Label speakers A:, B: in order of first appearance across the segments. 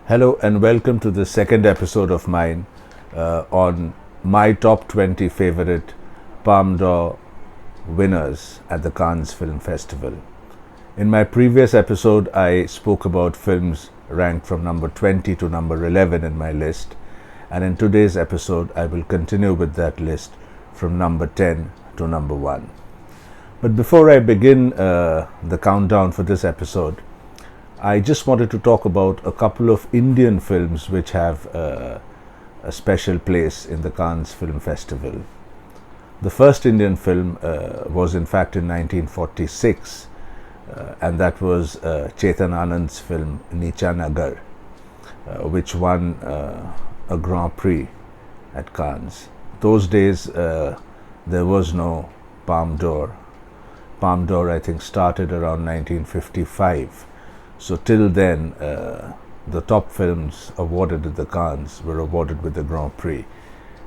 A: Hello and welcome to the second episode of mine on my top 20 favorite Palme d'Or winners at the Cannes Film Festival. In my previous episode, I spoke about films ranked from number 20 to number 11 in my list, and in today's episode, I will continue with that list from number 10 to number 1. But before I begin the countdown for this episode, I just wanted to talk about a couple of Indian films which have a special place in the Cannes Film Festival. The first Indian film was in fact in 1946, and that was Chetan Anand's film Neecha Nagar, which won a Grand Prix at Cannes. Those days there was no Palme d'Or. Palme d'Or, I think, started around 1955. So till then, the top films awarded at the Cannes were awarded with the Grand Prix,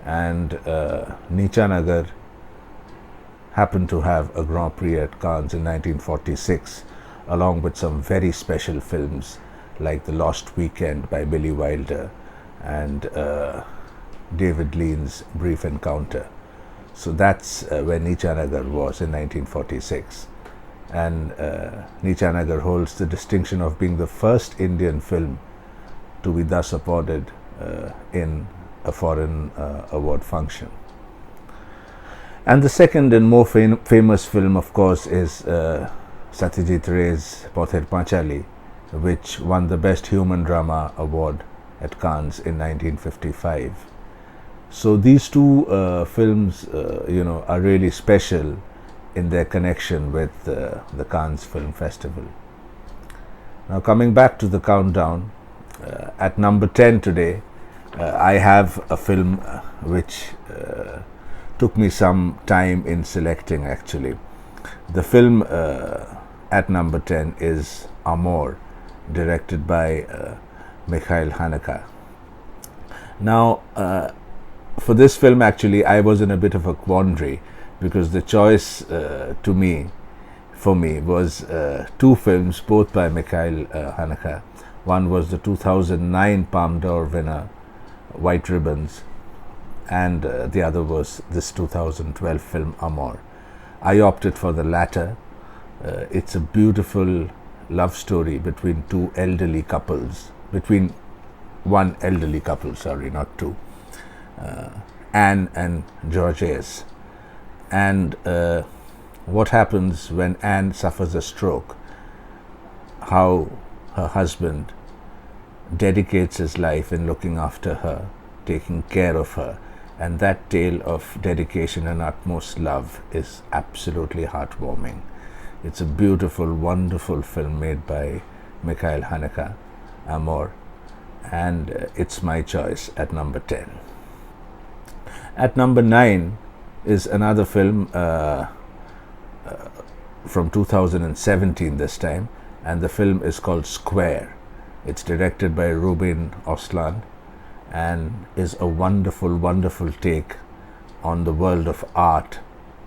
A: and Neecha Nagar happened to have a Grand Prix at Cannes in 1946, along with some very special films like The Lost Weekend by Billy Wilder and David Lean's Brief Encounter. So that's where Neecha Nagar was in 1946. And Neecha Nagar holds the distinction of being the first Indian film to be thus awarded in a foreign award function. And the second and more famous film, of course, is Satyajit Ray's Pather Panchali, which won the Best Human Drama Award at Cannes in 1955. So these two films, are really special in their connection with the Cannes Film Festival. Now, coming back to the countdown, at number 10 today, I have a film which took me some time in selecting actually. The film at number 10 is Amor, directed by Mikhail Haneke. Now, for this film actually, I was in a bit of a quandary, because the choice for me was two films, both by Mikhail Haneke. One was the 2009 Palme d'Or winner, White Ribbons, and the other was this 2012 film, Amor. I opted for the latter. It's a beautiful love story between one elderly couple, not two, Anne and Georges. And what happens when Anne suffers a stroke, how her husband dedicates his life in looking after her, taking care of her, and that tale of dedication and utmost love is absolutely heartwarming. It's a beautiful, wonderful film made by Mikhail Haneke, Amor, and it's my choice at number 10. At number 9 is another film from 2017 this time, and the film is called Square. It's directed by Rubin Ostlund and is a wonderful, wonderful take on the world of art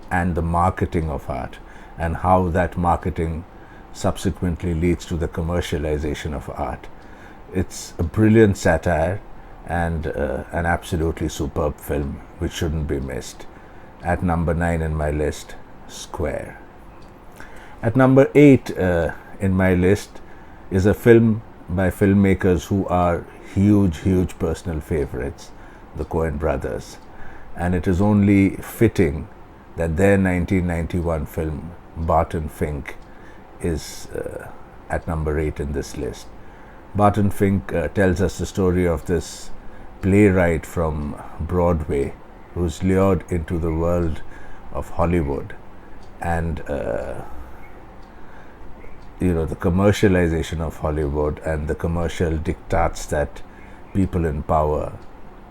A: and the marketing of art, and how that marketing subsequently leads to the commercialization of art. It's a brilliant satire and an absolutely superb film which shouldn't be missed. At number 9 in my list, Square. At number 8 in my list is a film by filmmakers who are huge personal favorites, the Coen brothers. And it is only fitting that their 1991 film, Barton Fink, is at number 8 in this list. Barton Fink tells us the story of this playwright from Broadway who's lured into the world of Hollywood, and the commercialization of Hollywood and the commercial diktats that people in power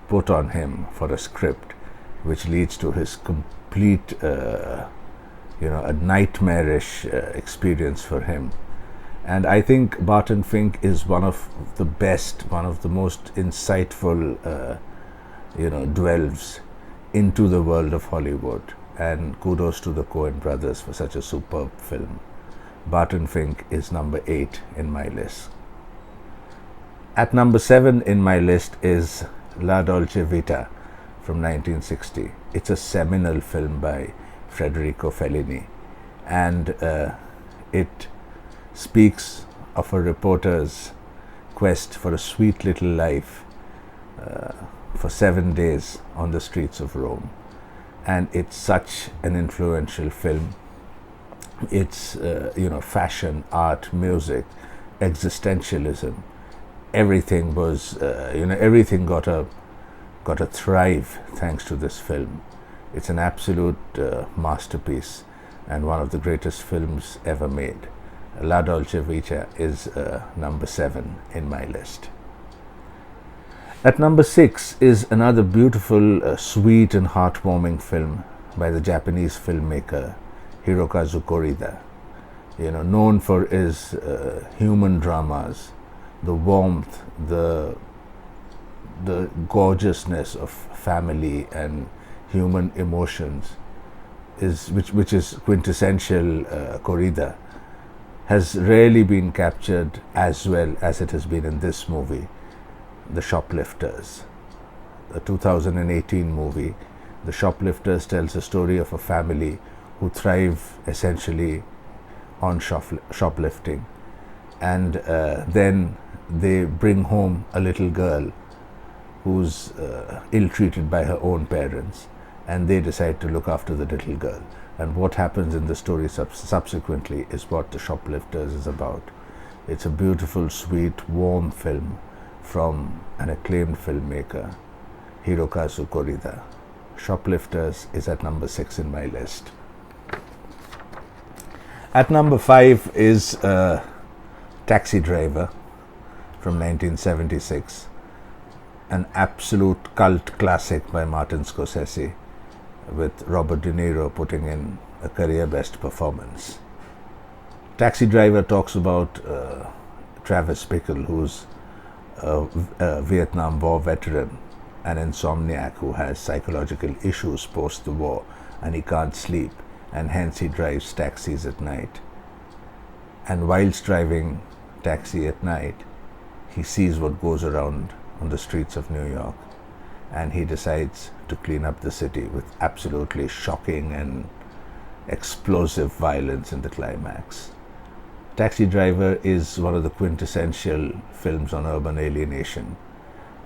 A: put on him for a script, which leads to his complete a nightmarish experience for him. And I think Barton Fink is one of the best, one of the most insightful delves into the world of Hollywood, and kudos to the Coen brothers for such a superb film. Barton Fink is number 8 in my list. At number 7 in my list is La Dolce Vita from 1960. It's a seminal film by Federico Fellini, and it speaks of a reporter's quest for a sweet little life for 7 days on the streets of Rome. And it's such an influential film. It's fashion, art, music, existentialism. Everything was everything got a thrive thanks to this film. It's an absolute masterpiece and one of the greatest films ever made. La Dolce Vita is number 7 in my list. At number 6 is another beautiful, sweet and heartwarming film by the Japanese filmmaker Hirokazu Korida. Known for his human dramas, the warmth, the gorgeousness of family and human emotions, which is quintessential Korida, has rarely been captured as well as it has been in this movie, The Shoplifters. A 2018 movie, The Shoplifters tells the story of a family who thrive essentially on shoplifting, and then they bring home a little girl who's ill-treated by her own parents, and they decide to look after the little girl. And what happens in the story subsequently is what The Shoplifters is about. It's a beautiful, sweet, warm film from an acclaimed filmmaker, Hirokazu Korida. Shoplifters is at number 6 in my list. At number 5 is Taxi Driver from 1976, an absolute cult classic by Martin Scorsese, with Robert De Niro putting in a career best performance. Taxi Driver talks about Travis Bickle, who's a Vietnam War veteran, an insomniac who has psychological issues post the war and he can't sleep, and hence he drives taxis at night. And whilst driving taxi at night, he sees what goes around on the streets of New York, and he decides to clean up the city with absolutely shocking and explosive violence in the climax. Taxi Driver is one of the quintessential films on urban alienation,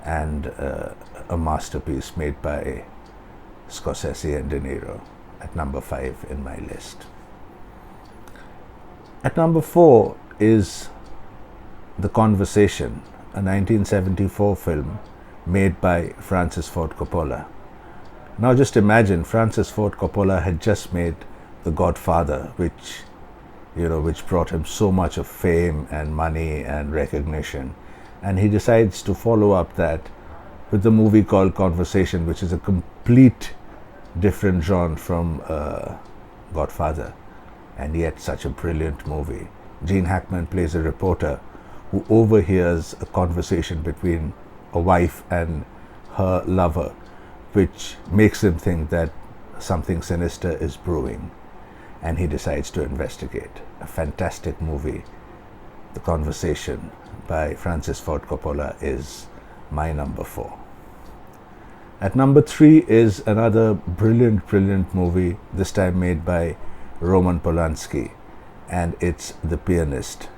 A: and a masterpiece made by Scorsese and De Niro. At number 5 in my list. At number 4 is The Conversation, a 1974 film made by Francis Ford Coppola. Now just imagine, Francis Ford Coppola had just made The Godfather, which brought him so much of fame and money and recognition, and he decides to follow up that with the movie called Conversation, which is a complete different genre from Godfather, and yet such a brilliant movie. Gene Hackman plays a reporter who overhears a conversation between a wife and her lover, which makes him think that something sinister is brewing, and he decides to investigate. A fantastic movie. The Conversation by Francis Ford Coppola is my number 4. At number 3 is another brilliant movie, this time made by Roman Polanski, and it's The Pianist,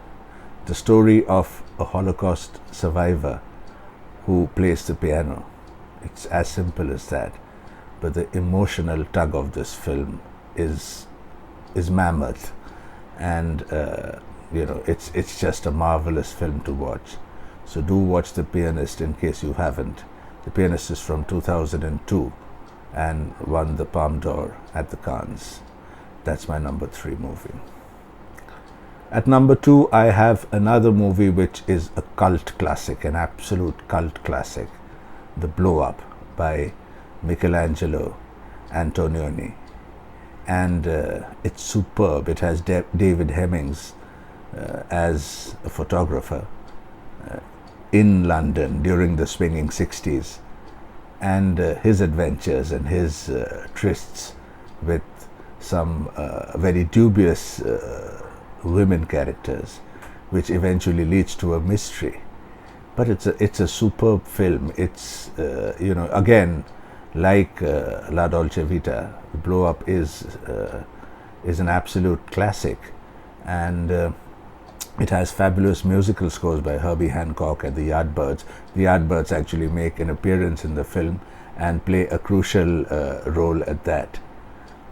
A: the story of a Holocaust survivor who plays the piano. It's as simple as that, but the emotional tug of this film is mammoth, and it's just a marvelous film to watch. So do watch The Pianist in case you haven't. The Pianist is from 2002 and won the Palme d'Or at the Cannes. That's my number 3 movie. At number 2, I have another movie which is a cult classic, an absolute cult classic, The Blow Up by Michelangelo Antonioni. And it's superb. It has David Hemmings as a photographer in London during the swinging 60s, and his adventures and his trysts with some very dubious women characters, which eventually leads to a mystery. but it's a superb film. It's again, like La Dolce Vita, Blow Up is an absolute classic, and it has fabulous musical scores by Herbie Hancock and the Yardbirds. The Yardbirds actually make an appearance in the film and play a crucial role at that.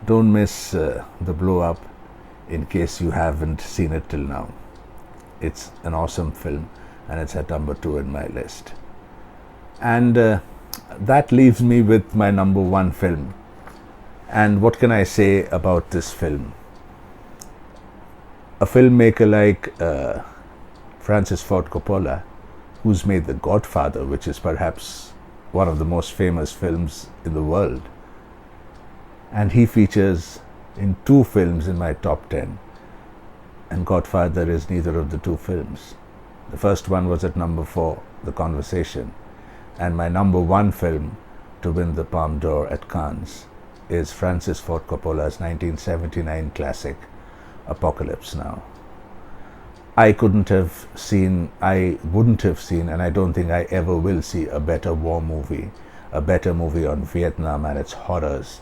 A: Don't miss the Blow Up in case you haven't seen it till now. It's an awesome film, and it's at number 2 in my list. And that leaves me with my number 1 film. And what can I say about this film? A filmmaker like Francis Ford Coppola, who's made The Godfather, which is perhaps one of the most famous films in the world, and he features in 2 films in my top 10, and Godfather is neither of the 2 films. The first one was at number 4, The Conversation, and my number 1 film to win the Palme d'Or at Cannes is Francis Ford Coppola's 1979 classic, Apocalypse Now. I wouldn't have seen, and I don't think I ever will see a better war movie, a better movie on Vietnam and its horrors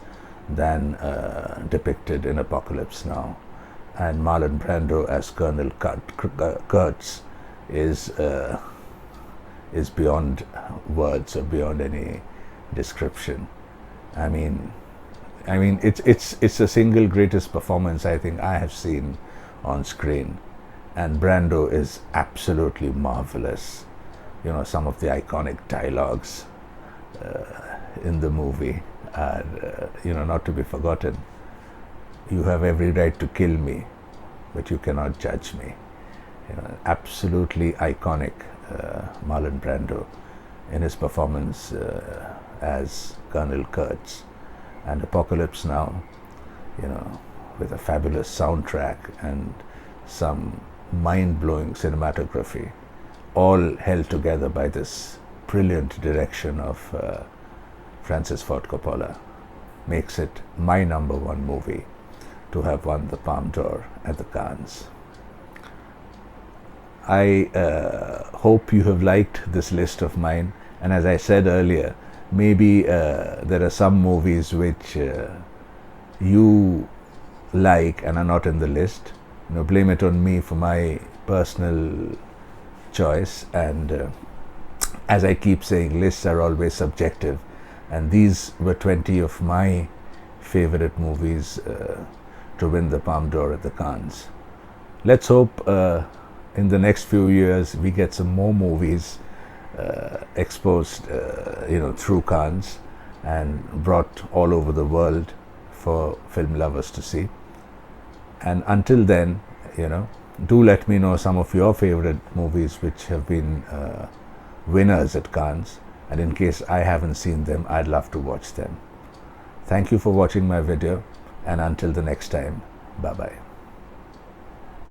A: than depicted in Apocalypse Now. And Marlon Brando as Colonel Kurtz is beyond words or beyond any description. I mean, it's the single greatest performance I think I have seen on screen, and Brando is absolutely marvelous. Some of the iconic dialogues in the movie are, not to be forgotten. You have every right to kill me, but you cannot judge me. Absolutely iconic Marlon Brando in his performance as Colonel Kurtz. And Apocalypse Now, with a fabulous soundtrack and some mind-blowing cinematography, all held together by this brilliant direction of Francis Ford Coppola, makes it my number 1 movie to have won the Palme d'Or at the Cannes. I hope you have liked this list of mine, and as I said earlier, maybe there are some movies which you like and are not in the list. Blame it on me for my personal choice, and as I keep saying, lists are always subjective, and these were 20 of my favorite movies to win the Palme d'Or at the Cannes. Let's hope in the next few years we get some more movies exposed through Cannes and brought all over the world for film lovers to see. And until then, do let me know some of your favorite movies which have been winners at Cannes, and in case I haven't seen them, I'd love to watch them. Thank you for watching my video, and until the next time, bye bye.